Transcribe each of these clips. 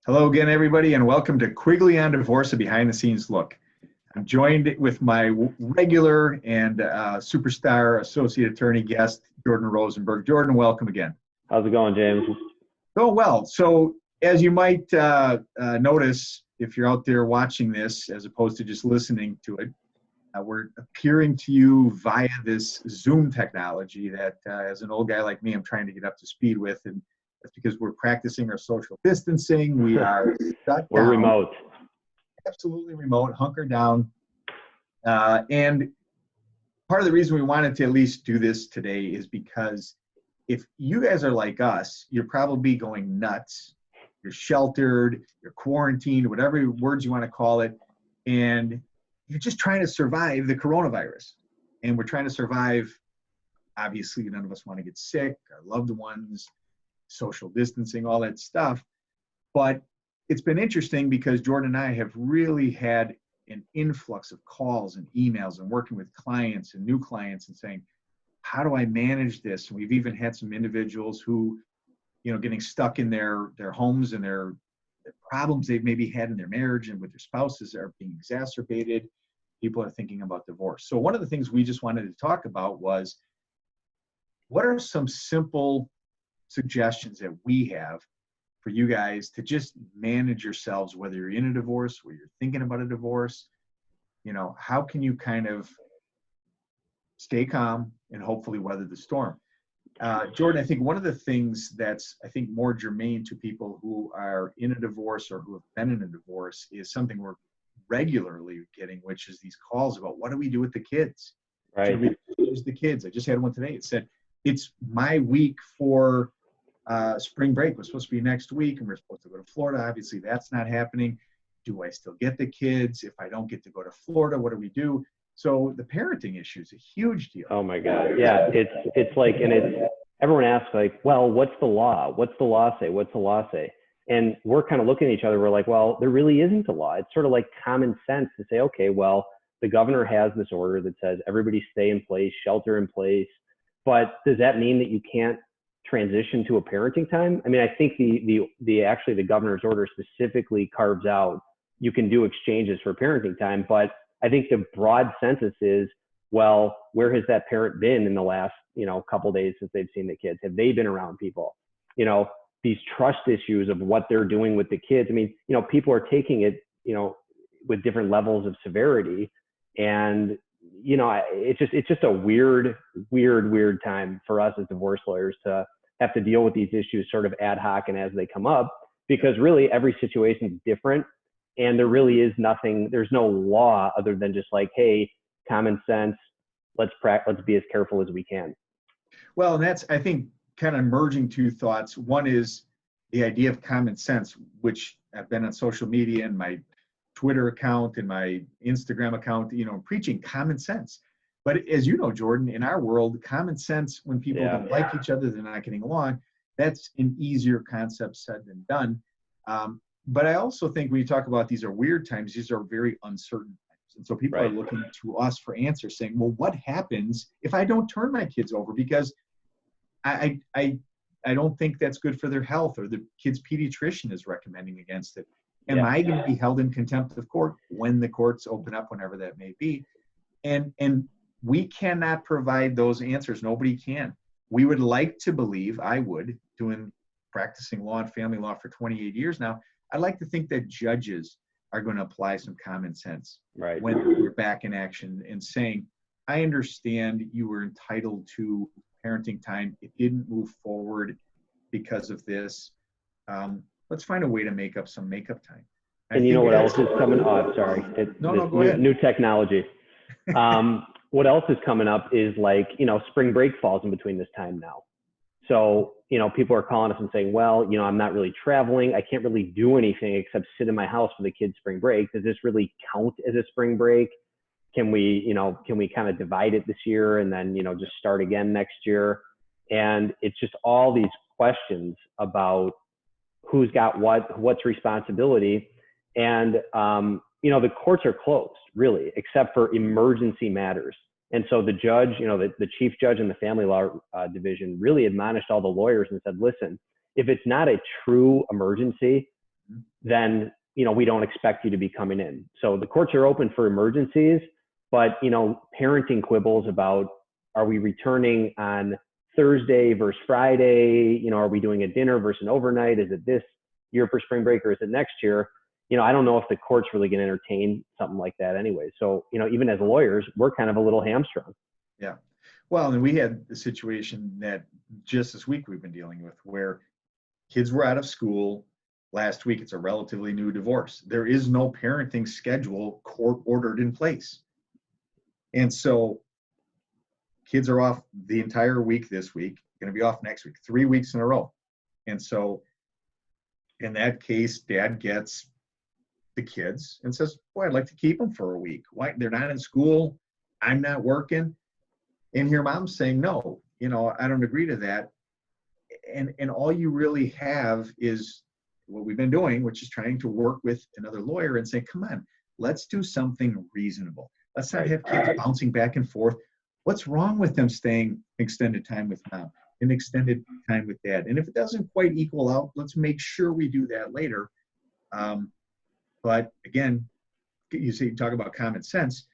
Hello again, everybody, and welcome to Quigley on Divorce, a behind-the-scenes look. I'm joined with my regular and superstar associate attorney guest, Jordan Rosenberg. Jordan, welcome again. How's it going, James? Oh, well. So as you might notice, if you're out there watching this, as opposed to just listening to it, we're appearing to you via this Zoom technology that, as an old guy like me, I'm trying to get up to speed with. And that's because we're practicing our social distancing. We are shut We're down. remote. Absolutely remote, hunker down. And part of the reason we wanted to at least do this today is because if you guys are like us, you're probably going nuts. You're sheltered, you're quarantined, whatever words you want to call it, and you're just trying to survive the coronavirus. And we're trying to survive, obviously, none of us want to get sick, our loved ones, social distancing, all that stuff. But it's been interesting because Jordan and I have really had an influx of calls and emails and working with clients and new clients and saying, how do I manage this? And we've even had some individuals who, getting stuck in their homes and their problems they've maybe had in their marriage and with their spouses are being exacerbated. People are thinking about divorce. So one of the things we just wanted to talk about was, what are some simple suggestions that we have for you guys to just manage yourselves, whether you're in a divorce, whether you're thinking about a divorce? How can you kind of stay calm and hopefully weather the storm? Jordan, I think one of the things that's, more germane to people who are in a divorce or who have been in a divorce is something we're regularly getting, which is these calls about, what do we do with the kids? Right. Should we lose the kids? I just had one today. It said, it's my week for spring break. Was supposed to be next week, and we're supposed to go to Florida. Obviously, that's not happening. Do I still get the kids? If I don't get to go to Florida, what do we do? So the parenting issue is a huge deal. Oh my God. Yeah. It's like, and everyone asks like, well, what's the law? What's the law say? What's the law say? And we're kind of looking at each other. We're like, well, there really isn't a law. It's sort of like common sense to say, okay, well, the governor has this order that says everybody stay in place, shelter in place. But does that mean that you can't transition to a parenting time? I mean, I think the governor's order specifically carves out you can do exchanges for parenting time, but I think the broad census is, well, where has that parent been in the last, couple of days since they've seen the kids? Have they been around people? These trust issues of what they're doing with the kids. I mean, people are taking it, with different levels of severity, and it's just a weird time for us as divorce lawyers to have to deal with these issues sort of ad hoc and as they come up, because really every situation is different. And there really is nothing, there's no law other than just like, hey, common sense, let's be as careful as we can. Well, and that's, I think, kind of merging two thoughts. One is the idea of common sense, which I've been on social media and my Twitter account and my Instagram account, preaching common sense. But as you know, Jordan, in our world, common sense, when people don't like each other, they're not getting along, that's an easier concept said than done. But I also think when you talk about these are weird times, these are very uncertain times. And so people are looking to us for answers saying, well, what happens if I don't turn my kids over? Because I don't think that's good for their health, or the kid's pediatrician is recommending against it. Am I going to be held in contempt of court when the courts open up, whenever that may be? And we cannot provide those answers. Nobody can. We would like to believe, I would, practicing law and family law for 28 years now, I'd like to think that judges are going to apply some common sense when we're back in action and saying, I understand you were entitled to parenting time. It didn't move forward because of this. Let's find a way to make up some makeup time. And you know what else is coming up? Sorry. Go ahead. New technology. What else is coming up is like, spring break falls in between this time now. So, people are calling us and saying, well, I'm not really traveling. I can't really do anything except sit in my house for the kids' spring break. Does this really count as a spring break? Can we kind of divide it this year and then, just start again next year? And it's just all these questions about who's got what's responsibility. And, the courts are closed really, except for emergency matters. And so the judge, the chief judge in the family law division really admonished all the lawyers and said, listen, if it's not a true emergency, then, we don't expect you to be coming in. So the courts are open for emergencies, but, parenting quibbles about, are we returning on Thursday versus Friday? Are we doing a dinner versus an overnight? Is it this year for spring break or is it next year? I don't know if the court's really going to entertain something like that anyway. So, even as lawyers, we're kind of a little hamstrung. Yeah. Well, and we had the situation that just this week we've been dealing with where kids were out of school last week. It's a relatively new divorce. There is no parenting schedule court ordered in place. And so kids are off the entire week this week, going to be off next week, 3 weeks in a row. And so in that case, dad gets the kids and says, boy, I'd like to keep them for a week. Why? They're not in school. I'm not working. And here mom's saying, no, I don't agree to that. And all you really have is what we've been doing, which is trying to work with another lawyer and say, come on, let's do something reasonable. Let's not have kids bouncing back and forth. What's wrong with them staying extended time with mom and extended time with dad? And if it doesn't quite equal out, let's make sure we do that later. But again, you talk about common sense.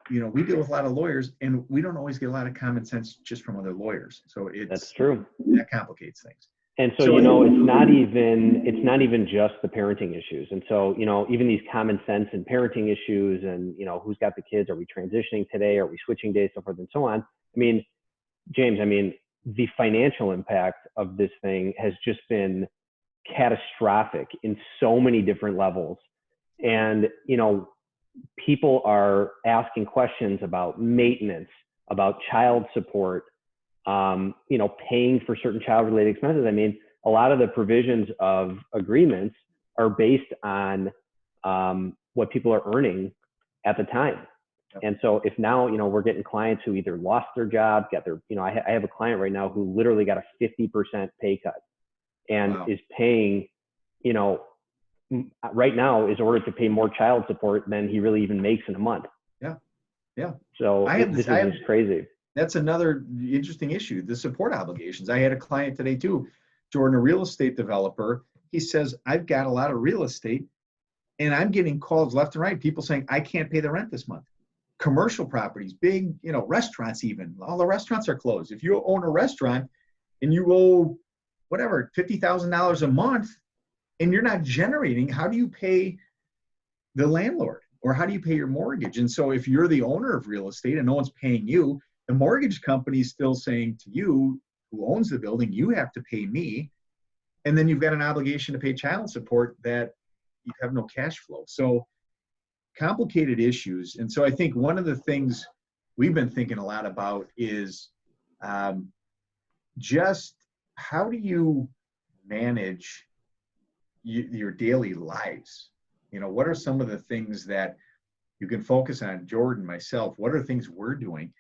We deal with a lot of lawyers, and we don't always get a lot of common sense just from other lawyers. So that's true. That complicates things. And so, it's not even just the parenting issues. And so, even these common sense and parenting issues and, who's got the kids, are we transitioning today? Are we switching days, so forth and so on. James, the financial impact of this thing has just been catastrophic in so many different levels. And, people are asking questions about maintenance, about child support, paying for certain child-related expenses. A lot of the provisions of agreements are based on what people are earning at the time. Yep. And so if now, we're getting clients who either lost their job, got their, I have a client right now who literally got a 50% pay cut and is paying, right now is ordered to pay more child support than he really even makes in a month. Yeah. Yeah. So this is crazy. That's another interesting issue, the support obligations. I had a client today too, Jordan, a real estate developer. He says, I've got a lot of real estate and I'm getting calls left and right. People saying, I can't pay the rent this month. Commercial properties, big, restaurants even. All the restaurants are closed. If you own a restaurant and you owe whatever, $50,000 a month and you're not generating, how do you pay the landlord or how do you pay your mortgage? And so if you're the owner of real estate and no one's paying you, the mortgage company is still saying to you, who owns the building, you have to pay me. And then you've got an obligation to pay child support that you have no cash flow. So complicated issues. And so I think one of the things we've been thinking a lot about is just how do you manage your daily lives? What are some of the things that you can focus on? Jordan, myself, what are things we're doing?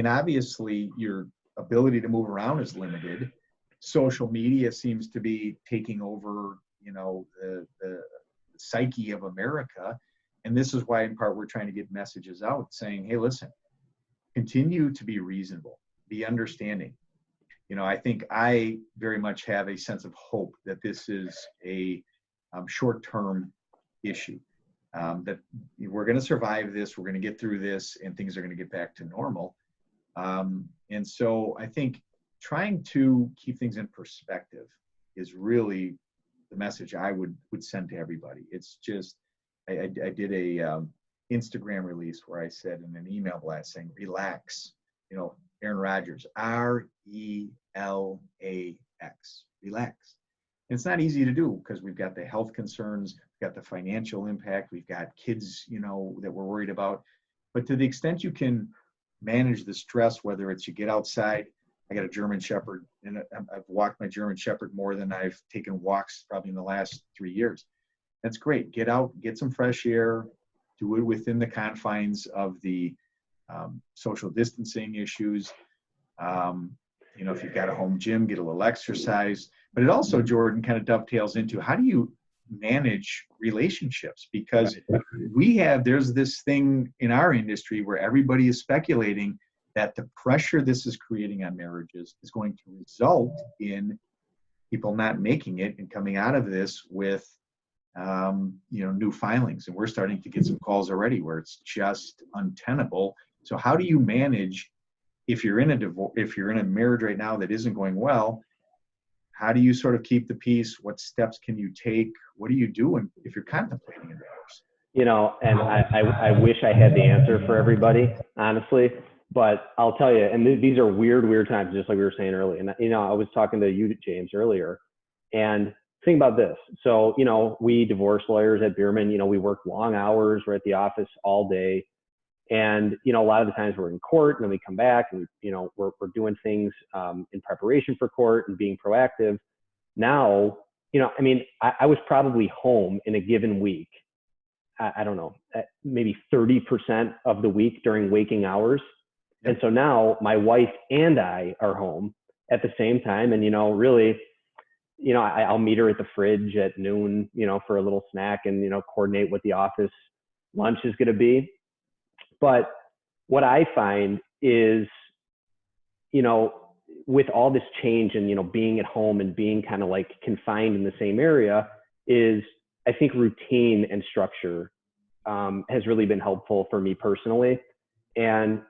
Obviously your ability to move around is limited. Social media seems to be taking over, the psyche of America. And this is why in part we're trying to get messages out saying, hey, listen, continue to be reasonable, be understanding. I think I very much have a sense of hope that this is a short-term issue, that we're going to survive this, we're going to get through this, and things are going to get back to normal. And so I think trying to keep things in perspective is really the message I would send to everybody. It's just, I did a Instagram release where I said in an email blast saying, relax, Aaron Rodgers, RELAX, relax. And it's not easy to do because we've got the health concerns, we've got the financial impact, we've got kids, that we're worried about. But to the extent you can manage the stress, whether it's you get outside. I got a German Shepherd, and I've walked my German Shepherd more than I've taken walks probably in the last 3 years. That's great. Get out, get some fresh air, do it within the confines of the social distancing issues. If you've got a home gym, get a little exercise. But it also, Jordan, kind of dovetails into how do you manage relationships? Because there's this thing in our industry where everybody is speculating that the pressure this is creating on marriages is going to result in people not making it and coming out of this with new filings, and we're starting to get some calls already where it's just untenable. So how do you manage if you're in a divorce, if you're in a marriage right now that isn't going well? How do you sort of keep the peace? What steps can you take? What do you do if you're contemplating a divorce? And I wish I had the answer for everybody, honestly, but I'll tell you, and these are weird times, just like we were saying earlier. And, I was talking to you, James, earlier, and think about this. So, we divorce lawyers at Beermann, we work long hours. We're at the office all day. And, a lot of the times we're in court and then we come back and, we're doing things in preparation for court and being proactive. Now, I was probably home in a given week. I don't know, maybe 30% of the week during waking hours. Yep. And so now my wife and I are home at the same time. And, really, I'll meet her at the fridge at noon, for a little snack and, coordinate what the office lunch is going to be. But what I find is, with all this change and, being at home and being kind of like confined in the same area, is I think routine and structure has really been helpful for me personally. And,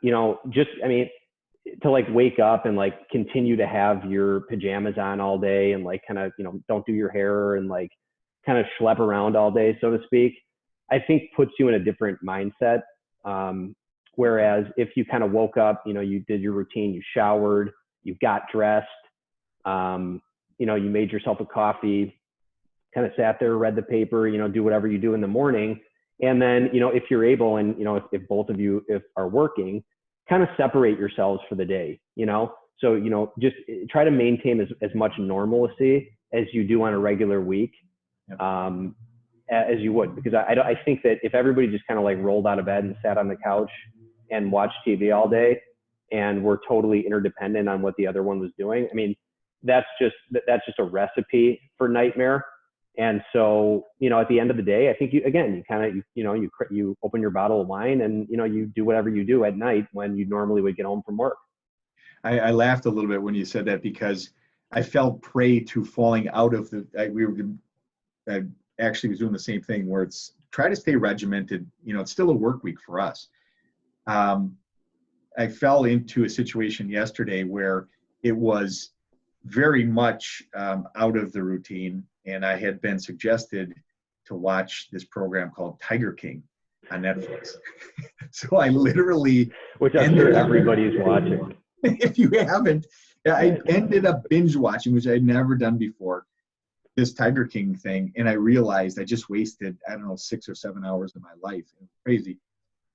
to like wake up and like continue to have your pajamas on all day and like kind of, don't do your hair and like kind of schlep around all day, so to speak, I think puts you in a different mindset. Whereas if you kind of woke up, you did your routine, you showered, you got dressed, you made yourself a coffee, kind of sat there, read the paper, do whatever you do in the morning. And then, if you're able, and, if both of you are working, kind of separate yourselves for the day, so, just try to maintain as much normalcy as you do on a regular week, as you would, because I think that if everybody just kind of like rolled out of bed and sat on the couch and watched TV all day and were totally interdependent on what the other one was doing, that's just a recipe for nightmare. And so, at the end of the day, I think you open your bottle of wine and, you do whatever you do at night when you normally would get home from work. I laughed a little bit when you said that because I fell prey to falling out of I actually was doing the same thing where it's try to stay regimented. It's still a work week for us. I fell into a situation yesterday where it was very much out of the routine. And I had been suggested to watch this program called Tiger King on Netflix. So I literally, which I'm sure everybody's watching. If you haven't, I ended up binge watching, which I'd never done before, this Tiger King thing. And I realized I just wasted, 6 or 7 hours of my life. It was crazy.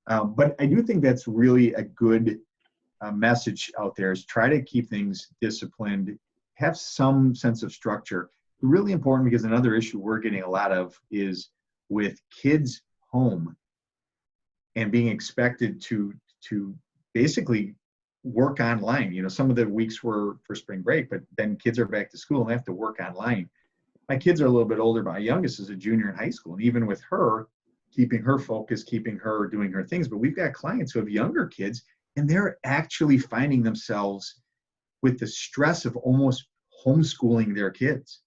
But I do think that's really a good message out there, is try to keep things disciplined, have some sense of structure. Really important, because another issue we're getting a lot of is with kids home and being expected to basically work online. Some of the weeks were for spring break, but then kids are back to school and they have to work online. My kids are a little bit older, but my youngest is a junior in high school. And even with her, keeping her focused, keeping her doing her things. But we've got clients who have younger kids and they're actually finding themselves with the stress of almost homeschooling their kids.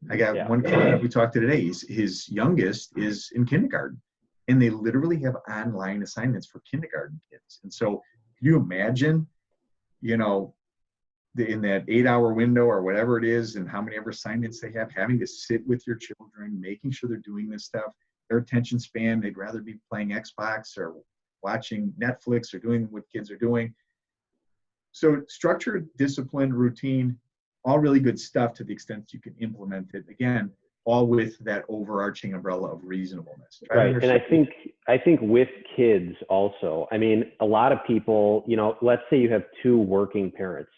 I got one client we talked to today. His youngest is in kindergarten, and they literally have online assignments for kindergarten kids. And so, can you imagine, in that 8-hour window or whatever it is, and how many ever assignments they have, having to sit with your children, making sure they're doing this stuff. Their attention span, they'd rather be playing Xbox or watching Netflix or doing what kids are doing. So, structured, disciplined, routine, all really good stuff to the extent you can implement it. Again, all with that overarching umbrella of reasonableness. Right. And I think with kids also, a lot of people, let's say you have 2 working parents,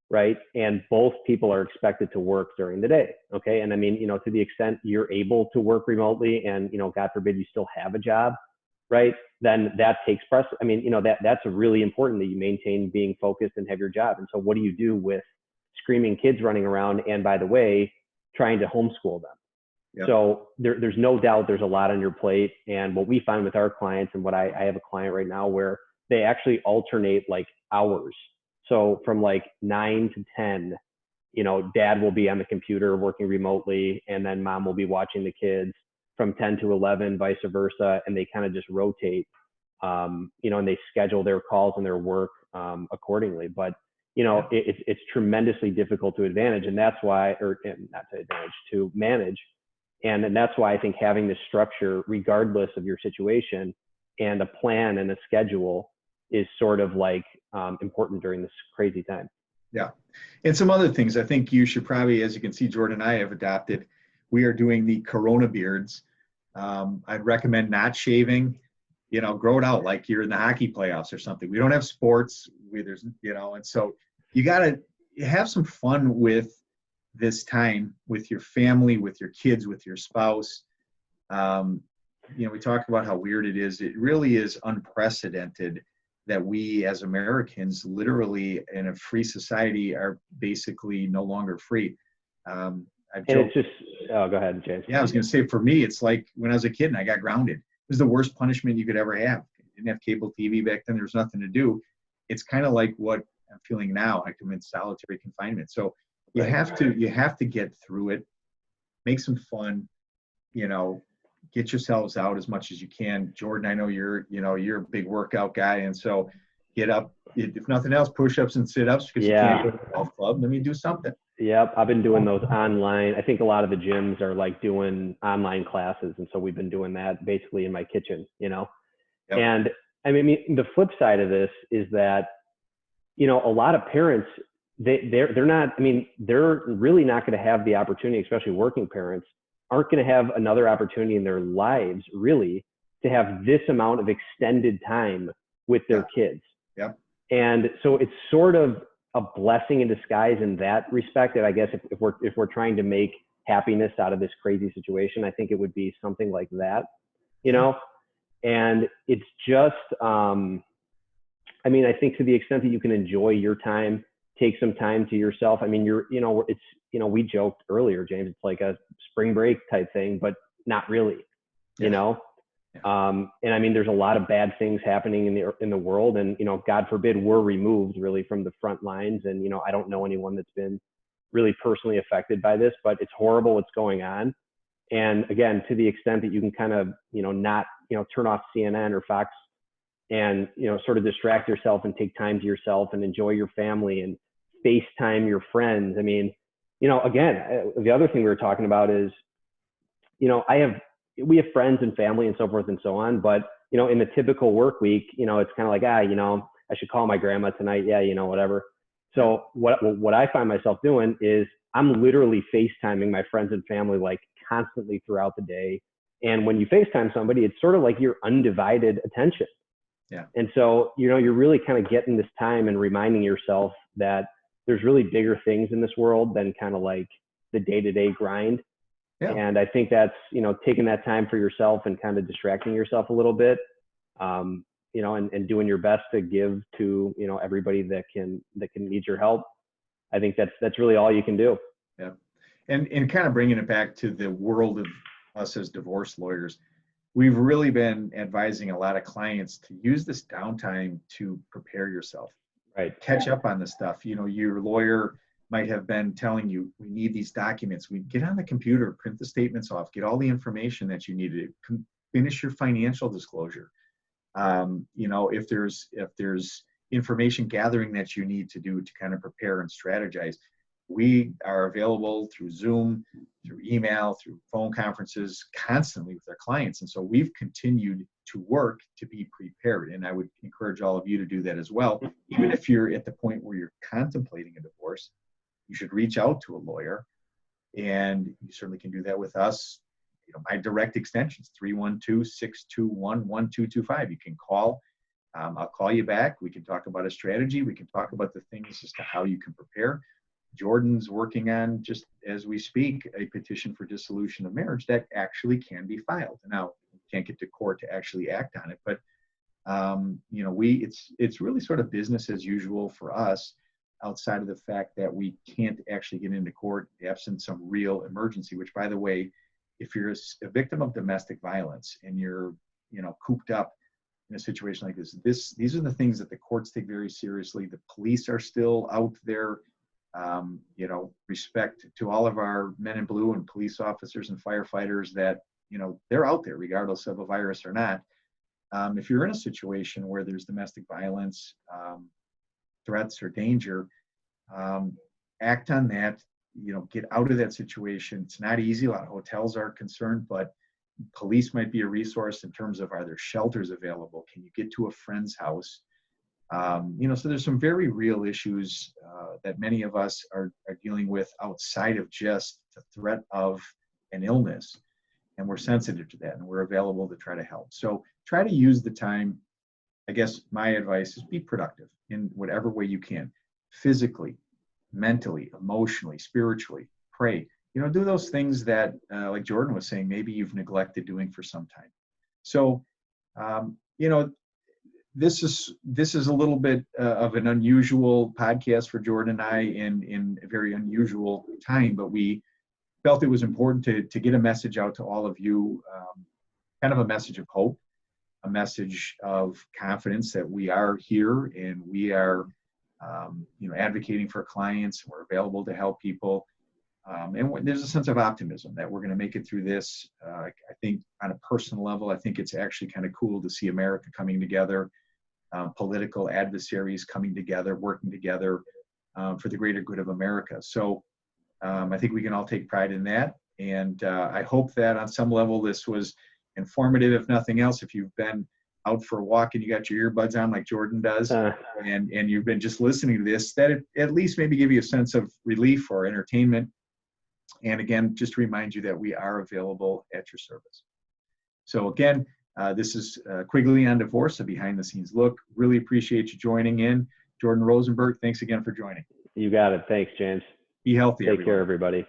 right? And both people are expected to work during the day. Okay. And to the extent you're able to work remotely and, God forbid you still have a job, right? Then that takes precedence. That's really important that you maintain being focused and have your job. And so what do you do with screaming kids running around, and by the way, trying to homeschool them? Yep. So there's no doubt there's a lot on your plate. And what we find with our clients, and what I have a client right now where they actually alternate like hours. So from like 9 to 10, dad will be on the computer working remotely, and then mom will be watching the kids. from 10 to 11, vice versa, and they kind of just rotate, you know, and they schedule their calls and their work accordingly. But you know, it's tremendously difficult to advantage, and that's why, or not to advantage, to manage. And that's why I think having this structure, regardless of your situation, and a plan and a schedule is sort of like important during this crazy time. Yeah. And some other things I think you should probably, as you can see, Jordan and I have adopted, we are doing the Corona beards. I'd recommend not shaving, you know, grow it out like you're in the hockey playoffs or something. We don't have sports. There's, you know, and so you got to have some fun with this time with your family, with your kids, with your spouse. You know, we talk about how weird it is. It really is unprecedented that we as Americans, literally in a free society, are basically no longer free. And it's just, oh, go ahead, James. Yeah, I was going to say, for me, it's like when I was a kid and I got grounded. It was the worst punishment you could ever have. Didn't have cable TV back then. There was nothing to do. It's kind of like what I'm feeling now. I'm in solitary confinement. So you have to get through it, make some fun, you know, get yourselves out as much as you can. Jordan, I know you're a big workout guy. And so get up, if nothing else, push-ups and sit-ups, because you can't go to the golf club. Let me do something. Yep. I've been doing those online. I think a lot of the gyms are like doing online classes. And so we've been doing that basically in my kitchen, you know? Yep. And I mean, the flip side of this is that, you know, a lot of parents, they're not, I mean, they're really not going to have the opportunity, especially working parents, aren't going to have another opportunity in their lives really to have this amount of extended time with their kids. Yep. And so it's sort of a blessing in disguise in that respect, that I guess if we're trying to make happiness out of this crazy situation, I think it would be something like that, you know? And it's just, I mean, I think to the extent that you can enjoy your time, take some time to yourself. I mean, you know, it's, you know, we joked earlier, James, it's like a spring break type thing, but not really, you know? And I mean, there's a lot of bad things happening in the world, and, you know, God forbid we're removed really from the front lines. And, you know, I don't know anyone that's been really personally affected by this, but it's horrible what's going on. And again, to the extent that you can kind of, you know, not, you know, turn off CNN or Fox and, you know, sort of distract yourself and take time to yourself and enjoy your family and FaceTime your friends. I mean, you know, again, the other thing we were talking about is, you know, we have friends and family and so forth and so on, but, you know, in the typical work week, you know, it's kind of like, you know, I should call my grandma tonight. Yeah. You know, whatever. So what I find myself doing is I'm literally FaceTiming my friends and family, like constantly throughout the day. And when you FaceTime somebody, it's sort of like your undivided attention. Yeah. And so, you know, you're really kind of getting this time and reminding yourself that there's really bigger things in this world than kind of like the day-to-day grind. Yeah. And I think that's, you know, taking that time for yourself and kind of distracting yourself a little bit, you know, and doing your best to give to, you know, everybody that can need your help. I think that's really all you can do. Yeah. And kind of bringing it back to the world of us as divorce lawyers, we've really been advising a lot of clients to use this downtime to prepare yourself. Right. Catch up on the stuff. You know, your lawyer might have been telling you, we need these documents. We get on the computer, print the statements off, get all the information that you need to finish your financial disclosure. You know, if there's information gathering that you need to do to kind of prepare and strategize, we are available through Zoom, through email, through phone conferences, constantly with our clients. And so we've continued to work to be prepared. And I would encourage all of you to do that as well. Even if you're at the point where you're contemplating a divorce, you should reach out to a lawyer, and you certainly can do that with us. You know, my direct extension is 312-621-1225. You can call. I'll call you back. We can talk about a strategy. We can talk about the things as to how you can prepare. Jordan's working on, just as we speak, a petition for dissolution of marriage that actually can be filed. Now, we can't get to court to actually act on it, but you know, it's really sort of business as usual for us, outside of the fact that we can't actually get into court absent some real emergency, which, by the way, if you're a victim of domestic violence and you're, you know, cooped up in a situation like this, these are the things that the courts take very seriously. The police are still out there. You know, respect to all of our men in blue and police officers and firefighters that they're out there regardless of a virus or not. If you're in a situation where there's domestic violence, threats or danger, act on that, get out of that situation. It's not easy. A lot of hotels are concerned, but police might be a resource in terms of, are there shelters available? Can you get to a friend's house? So there's some very real issues that many of us are dealing with outside of just the threat of an illness. And we're sensitive to that, and we're available to try to help. So try to use the time. I guess my advice is be productive in whatever way you can, physically, mentally, emotionally, spiritually. Pray. Do those things that, like Jordan was saying, maybe you've neglected doing for some time. So, this is a little bit of an unusual podcast for Jordan and I in a very unusual time, but we felt it was important to get a message out to all of you, kind of a message of hope, a message of confidence that we are here and we are, advocating for clients. We're available to help people. And there's a sense of optimism that we're going to make it through this. I think on a personal level, I think it's actually kind of cool to see America coming together, political adversaries coming together, working together for the greater good of America. So I think we can all take pride in that. And I hope that on some level this was informative, if nothing else. If you've been out for a walk and you got your earbuds on like Jordan does, and you've been just listening to this, that it at least maybe give you a sense of relief or entertainment. And again, just to remind you that we are available at your service. So again, this is Quigley on Divorce, a behind-the-scenes look. Really appreciate you joining in. Jordan Rosenberg, thanks again for joining. You got it. Thanks, James. Be healthy, Take care, everybody.